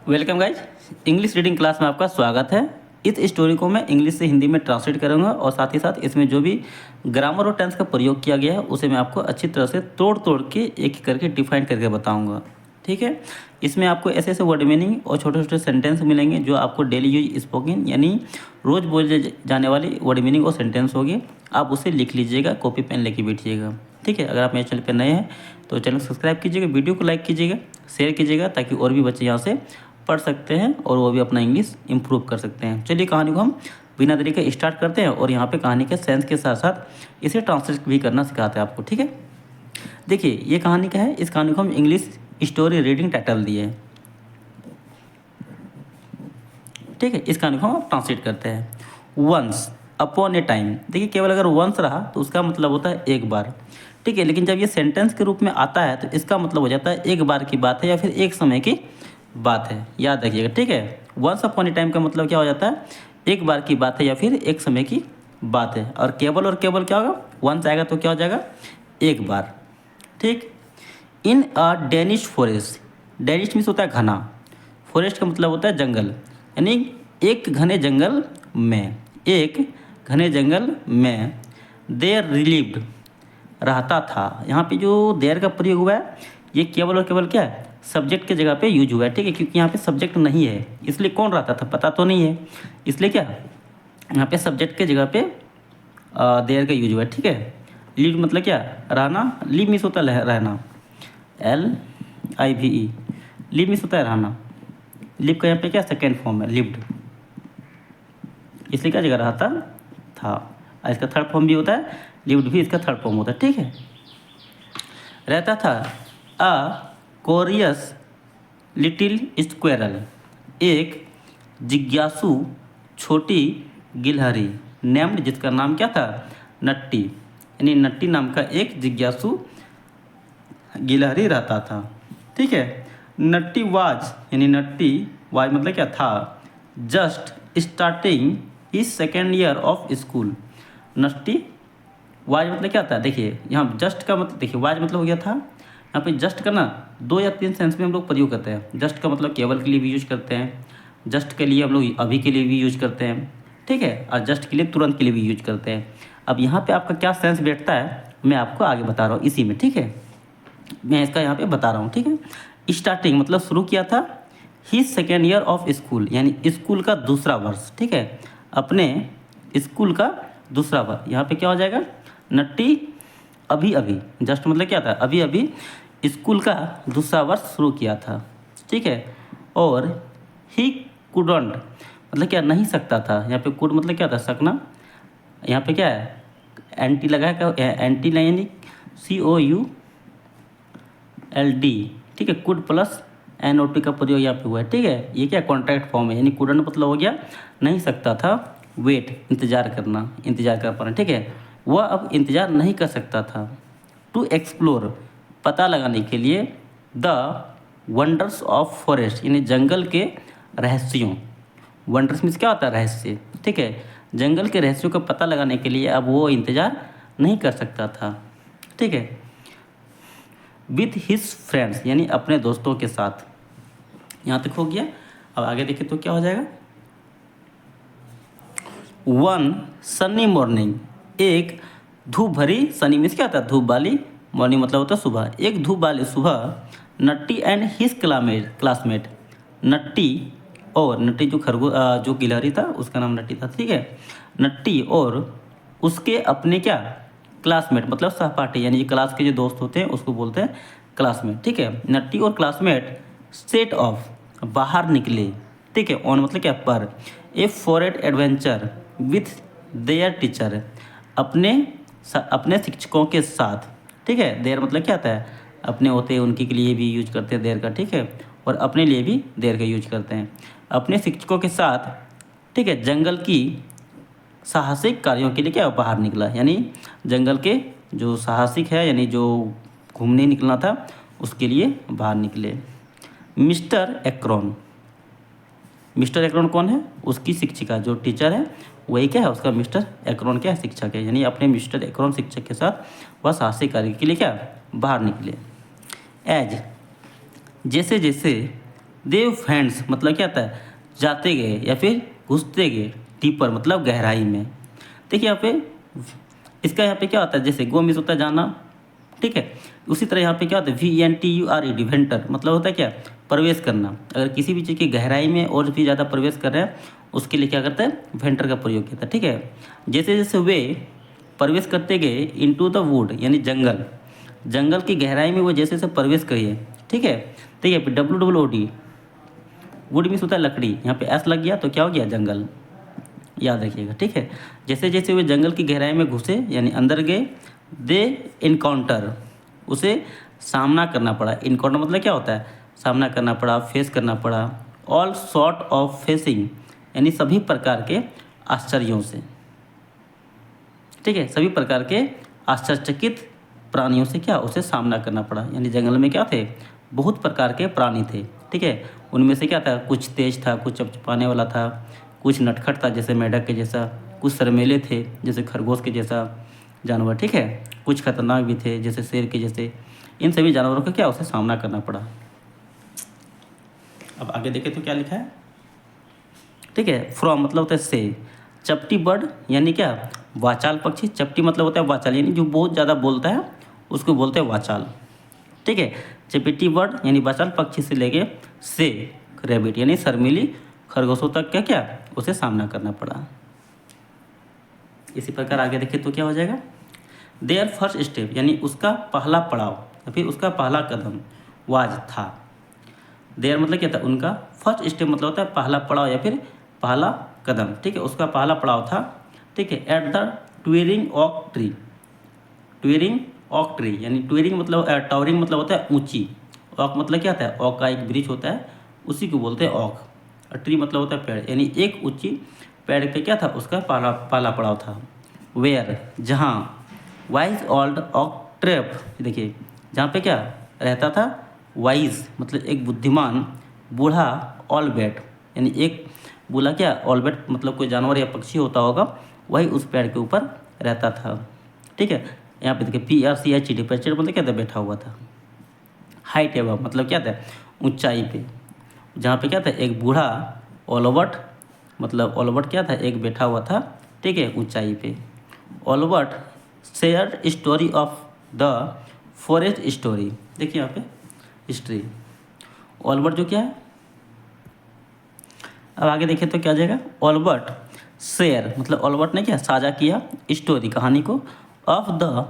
Welcome guys, English reading class में आपका स्वागत है। इस स्टोरी को मैं इंग्लिश से हिंदी में ट्रांसलेट करूंगा और साथ ही साथ इसमें जो भी ग्रामर और टेंस का प्रयोग किया गया है उसे मैं आपको अच्छी तरह से तोड़ तोड़ के एक एक करके डिफाइन करके बताऊंगा। ठीक है, इसमें आपको ऐसे ऐसे वर्ड मीनिंग और छोटे छोटे सेंटेंस मिलेंगे जो आपको डेली यूज स्पोकन यानी रोज़ बोले जाने वाली वर्ड मीनिंग और सेंटेंस होगी। आप उसे लिख लीजिएगा, कॉपी पेन लेके बैठिएगा। ठीक है, अगर आप मेरे चैनल पर नए हैं तो चैनल को सब्सक्राइब कीजिएगा, वीडियो को लाइक कीजिएगा, शेयर कीजिएगा ताकि और भी बच्चे यहाँ से पढ़ सकते हैं और वो भी अपना इंग्लिश इम्प्रूव कर सकते हैं। चलिए कहानी को हम बिना देरी के स्टार्ट करते हैं और यहाँ पे कहानी के सेंस के साथ साथ इसे ट्रांसलेट भी करना सिखाते हैं आपको। ठीक है, देखिए ये कहानी क्या है। इस कहानी को हम इंग्लिश स्टोरी रीडिंग टाइटल दिए हैं। ठीक है, इस कहानी को हम ट्रांसलेट करते हैं। Once upon a time. देखिए केवल अगर वंस रहा तो उसका मतलब होता है एक बार। ठीक है, लेकिन जब ये सेंटेंस के रूप में आता है तो इसका मतलब हो जाता है एक बार की बात है या फिर एक समय की बात है। याद रखिएगा। ठीक है, वंस अपॉन ए टाइम का मतलब क्या हो जाता है, एक बार की बात है या फिर एक समय की बात है। और केवल क्या होगा, वंस आएगा तो क्या हो जाएगा, एक बार। ठीक, इन अ डेनिश फॉरेस्ट। डेनिश मीन्स होता है घना, फॉरेस्ट का मतलब होता है जंगल, यानी एक घने जंगल में, एक घने जंगल में देयर रिलीव्ड रहता था। यहाँ पे जो देयर का प्रयोग हुआ है ये केवल और केवल क्या है, सब्जेक्ट के जगह पे यूज हुआ है। ठीक है, क्योंकि यहाँ पे सब्जेक्ट नहीं है इसलिए कौन रहता था पता तो नहीं है, इसलिए क्या यहाँ पे सब्जेक्ट के जगह पे देयर का यूज हुआ है। ठीक है, लिव मतलब क्या, रहना। लिव मीन्स होता है रहना, LIVE। लिव मीन्स होता है रहना। लिव का यहाँ पे क्या सेकेंड फॉर्म है, लिव्ड, इसलिए क्या जगह रहता था। और इसका थर्ड फॉर्म भी होता है, लिव्ड भी इसका थर्ड फॉर्म होता है। ठीक है, रहता था अ कोरियस लिटिल स्क्वेरल, एक जिज्ञासु छोटी गिलहरी, नेम्ड जिसका नाम क्या था, नट्टी, यानी नट्टी नाम का एक जिज्ञासु गिलहरी रहता था। ठीक है, नट्टी वाज, यानी नट्टी वाज मतलब क्या था, just starting his second year of school. Nutty was मतलब क्या था, देखिए यहाँ जस्ट का मतलब, देखिए वाज मतलब हो गया था। यहाँ पे जस्ट का ना 2 या 3 सेंस में हम लोग प्रयोग करते हैं। जस्ट का मतलब केवल के लिए भी यूज करते हैं, जस्ट के लिए हम लोग अभी के लिए भी यूज करते हैं। ठीक है, और जस्ट के लिए तुरंत के लिए भी यूज करते हैं। अब यहाँ पे आपका क्या सेंस बैठता है मैं आपको आगे बता रहा हूँ इसी में। ठीक है, मैं इसका यहाँ पे बता रहा हूँ। ठीक है, स्टार्टिंग मतलब शुरू किया था, his second year of school यानी स्कूल का दूसरा वर्ष। ठीक है, अपने स्कूल का दूसरा वर्ष। यहाँ पे क्या हो जाएगा, नट्टी अभी अभी, जस्ट मतलब क्या था, अभी अभी स्कूल का दूसरा वर्ष शुरू किया था। ठीक है, और ही कुडंट मतलब क्या, नहीं सकता था। यहाँ पे कुड मतलब क्या था, सकना। यहाँ पे क्या है, एंटी लगा है, एंटी यानी COULD। ठीक है, कुड प्लस NOT का प्रयोग यहाँ पे हुआ है। ठीक है, ये क्या कॉन्ट्रैक्ट फॉर्म है, यानी कुडंट मतलब हो गया नहीं सकता था, वेट इंतजार करना, इंतजार कर पाना। ठीक है, वह अब इंतजार नहीं कर सकता था। टू एक्सप्लोर पता लगाने के लिए, द वंडर्स ऑफ फॉरेस्ट यानी जंगल के रहस्यों। वंडर्स मीन्स क्या होता है, रहस्य। ठीक है, जंगल के रहस्यों का पता लगाने के लिए अब वो इंतज़ार नहीं कर सकता था। ठीक है, विथ हिज फ्रेंड्स यानी अपने दोस्तों के साथ। यहाँ तक हो गया। अब आगे देखें तो क्या हो जाएगा, वन सन्नी मॉर्निंग, एक धूप भरी, सनी मीन्स क्या होता है, धूप वाली, मॉर्निंग मतलब होता है सुबह, एक धूप वाली सुबह, Nutty and his classmate, Nutty और नट्टी जो गिलहरी था उसका नाम नट्टी था। ठीक है, नट्टी और उसके अपने क्या क्लासमेट मतलब सहपाठी, यानी क्लास के जो दोस्त होते हैं उसको बोलते हैं क्लासमेट। ठीक है, नट्टी और क्लासमेट सेट ऑफ बाहर निकले। ठीक है, ऑन मतलब क्या, पर, a forest adventure with their teacher अपने शिक्षकों के साथ। ठीक है, देयर मतलब क्या आता है, अपने होते हैं उनके के लिए भी यूज करते हैं देयर का। ठीक है, और अपने लिए भी देयर का यूज करते हैं, अपने शिक्षकों के साथ। ठीक है, जंगल की साहसिक कार्यों के लिए क्या बाहर निकला, यानी जंगल के जो साहसिक है यानी जो घूमने निकलना था उसके लिए बाहर निकले। मिस्टर एक्रोन कौन है, उसकी शिक्षिका, जो टीचर है वही क्या है, उसका मिस्टर एक्रोन क्या है, शिक्षक है। यानी अपने मिस्टर एक्रोन शिक्षक के साथ वह साहसिक कार्य के लिए क्या बाहर निकले। एज जैसे जैसे दे फेंड्स मतलब क्या होता है, जाते गए या फिर घुसते गए, डीपर मतलब गहराई में। देखिए यहाँ पे इसका यहाँ पे क्या होता है, जैसे गो मिस होता है जाना, ठीक है। उसी तरह यहाँ पे क्या होता है, VENTURE वेंटर मतलब होता है क्या, प्रवेश करना। अगर किसी भी चीज़ की गहराई में और भी ज़्यादा प्रवेश कर रहे हैं उसके लिए क्या करते हैं, वेंटर का प्रयोग किया था, ठीक है। जैसे जैसे वे प्रवेश करते गए इनटू द वुड यानी जंगल, जंगल की गहराई में वो जैसे जैसे प्रवेश करिए, ठीक है। ठीक है, WOOD, वुड मीन्स होता है लकड़ी, यहाँ पे एस लग गया तो क्या हो गया, जंगल, याद रखिएगा, ठीक है। जैसे जैसे वे जंगल की गहराई में घुसे यानी अंदर गए, दे इनकाउंटर उसे सामना करना पड़ा। इनकाउंटर मतलब क्या होता है, सामना करना पड़ा, फेस करना पड़ा। ऑल सॉर्ट ऑफ फेसिंग यानी सभी प्रकार के आश्चर्यों से, ठीक है, सभी प्रकार के आश्चर्यचकित प्राणियों से क्या उसे सामना करना पड़ा। यानी जंगल में क्या थे, बहुत प्रकार के प्राणी थे, ठीक है। उनमें से क्या था, कुछ तेज था, कुछ चपचपाने वाला था, कुछ नटखट था जैसे मेढक के जैसा, कुछ शर्मीले थे जैसे खरगोश के जैसा जानवर, ठीक है, कुछ खतरनाक भी थे जैसे शेर के जैसे। इन सभी जानवरों का क्या उसे सामना करना पड़ा। अब आगे देखें तो क्या लिखा है, ठीक है। फ्रॉम मतलब होता है से, चपटी बर्ड यानी क्या, वाचाल पक्षी। चपटी मतलब होता है वाचाल यानी जो बहुत ज़्यादा बोलता है उसको बोलते हैं वाचाल, ठीक है। चपटी बर्ड यानी वाचाल पक्षी से लेके से रैबिट यानी शर्मीली खरगोशों तक क्या क्या उसे सामना करना पड़ा। इसी प्रकार आगे देखें तो क्या हो जाएगा, देयर फर्स्ट स्टेप यानी उसका पहला पड़ाव या फिर उसका पहला कदम, वाज था। देयर मतलब क्या था, उनका, फर्स्ट स्टेप मतलब होता है पहला पड़ाव या फिर पहला कदम, ठीक है, उसका पहला पड़ाव था, ठीक है। एट द ट्विरिंग ऑक ट्री, ट्विरिंग ऑक ट्री यानी ट्विरिंग मतलब टावरिंग मतलब होता है ऊंची, ऑक मतलब क्या होता है, ऑक का एक वृक्ष होता है उसी को बोलते हैं ऑक, और ट्री मतलब होता है पेड़, यानी एक ऊंची पेड़ पे क्या था उसका पहला पहला पड़ाव था। वेयर जहाँ, वाइज ओल्ड ऑक ट्रेप, देखिए जहाँ पे क्या रहता था, वाइज मतलब एक बुद्धिमान बूढ़ा, ऑलबेट यानी एक बूढ़ा क्या, ऑलबेट मतलब कोई जानवर या पक्षी होता होगा, वही उस पेड़ के ऊपर रहता था, ठीक है। यहाँ पे देखिए PRCHED पेड़ बोलते क्या था, बैठा हुआ था। हाइट एवं मतलब क्या था, ऊंचाई पे, जहाँ पे क्या था एक बूढ़ा, ओलवट मतलब ओलवट क्या था, एक बैठा हुआ था, ठीक है, ऊंचाई पे। ओलवट shared story of the forest story, देखिए यहाँ पे हिस्ट्री, ओलबर्ट जो क्या है। अब आगे देखें तो क्या आ जाएगा, ओलबर्ट शेयर मतलब ओलबर्ट ने क्या साझा किया, स्टोरी कहानी को, of the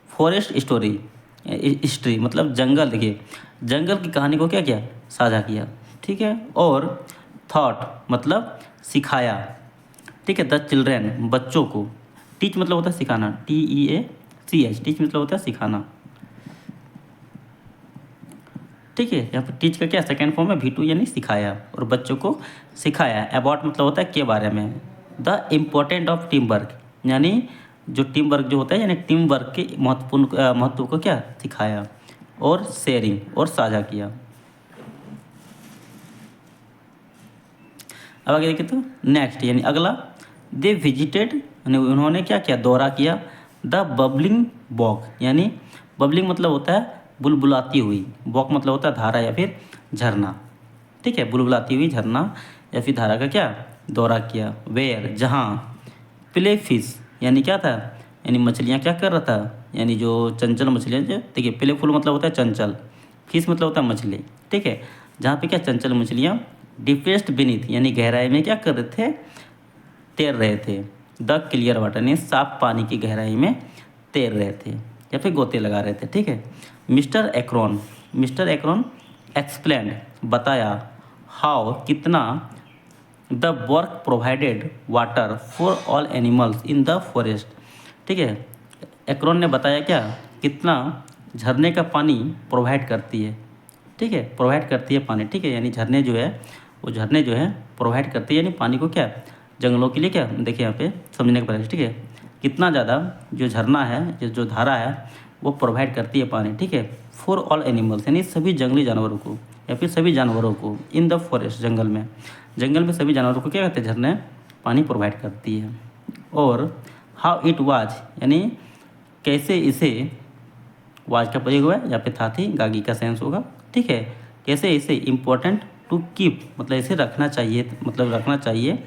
forest story history मतलब जंगल, देखिए जंगल की कहानी को क्या किया, साझा किया, ठीक है। और थॉट मतलब सिखाया, ठीक है। द चिल्ड्रेन बच्चों को, टीच मतलब होता है सिखाना, TEACH, टीच मतलब होता है सिखाना, ठीक है। यहाँ पर टीच का क्या सेकंड फॉर्म है V2 यानी सिखाया, और बच्चों को सिखाया। अबाउट मतलब होता है के बारे में। The important of team work यानी जो टीम वर्क जो होता है यानी टीम वर्क के महत्वपूर्ण महत्व को क्या सिखाया, और शेयरिंग और साझा किया। अब आगे देखिए तो नेक्स्ट यानी अगला, दे विजिटेड यानी उन्होंने क्या किया, दौरा किया। द बबलिंग बॉक यानी बबलिंग मतलब होता है बुलबुलाती हुई, बॉक मतलब होता है धारा या फिर झरना, ठीक है, बुलबुलाती हुई झरना या फिर धारा का क्या दौरा किया। वेयर जहाँ, प्ले फिश यानी क्या था, यानी मछलियाँ क्या कर रहा था, यानी जो चंचल मछलियाँ जो, देखिए प्लेफुल मतलब होता है चंचल, फिश मतलब होता है मछली, ठीक है। जहाँ पे क्या चंचल मछलियाँ डिप्रेस्ड बीनीथ यानी गहराई में क्या कर रहे थे, तैर रहे थे। द क्लियर वाटर यानी साफ पानी की गहराई में तैर रहे थे या फिर गोते लगा रहे थे, ठीक है। मिस्टर एक्रोन एक्सप्लेन बताया, हाउ कितना, the work provided water for all animals in the forest, ठीक है। एक्रोन ने बताया क्या, कितना झरने का पानी प्रोवाइड करती है, ठीक है, प्रोवाइड करती है पानी, ठीक है। यानी झरने जो है वो झरने जो है प्रोवाइड करती है यानी पानी को क्या जंगलों के लिए क्या, देखिए यहाँ पे समझने का प्रयास, ठीक है। कितना ज़्यादा जो झरना है जो धारा है वो प्रोवाइड करती है पानी, ठीक है, फॉर ऑल एनिमल्स यानी सभी जंगली जानवरों को या फिर सभी जानवरों को, इन द फॉरेस्ट जंगल में सभी जानवरों को क्या कहते हैं, झरने पानी प्रोवाइड करती है। और हाउ इट वाज यानी कैसे इसे, वाज का प्रयोग हुआ है यहाँ पे था थी, गागी का सेंस होगा, ठीक है, कैसे इसे इम्पोर्टेंट टू कीप, मतलब इसे रखना चाहिए, मतलब रखना चाहिए,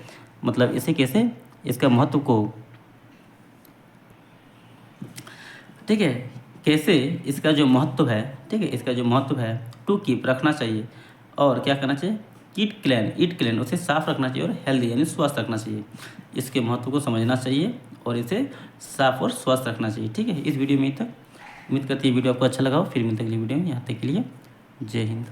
मतलब इसे कैसे इसका महत्व को, ठीक है, कैसे इसका जो महत्व है, ठीक है, इसका जो महत्व है टू कीप रखना चाहिए, और क्या करना चाहिए, इट क्लीन उसे साफ रखना चाहिए, और हेल्दी यानी स्वस्थ रखना चाहिए। इसके महत्व को समझना चाहिए और इसे साफ और स्वस्थ रखना चाहिए। ठीक है, इस वीडियो में तक उम्मीद करती है वीडियो आपको अच्छा लगा हो। फिर मिलते अगली वीडियो में, यहाँ तक के लिए जय हिंद।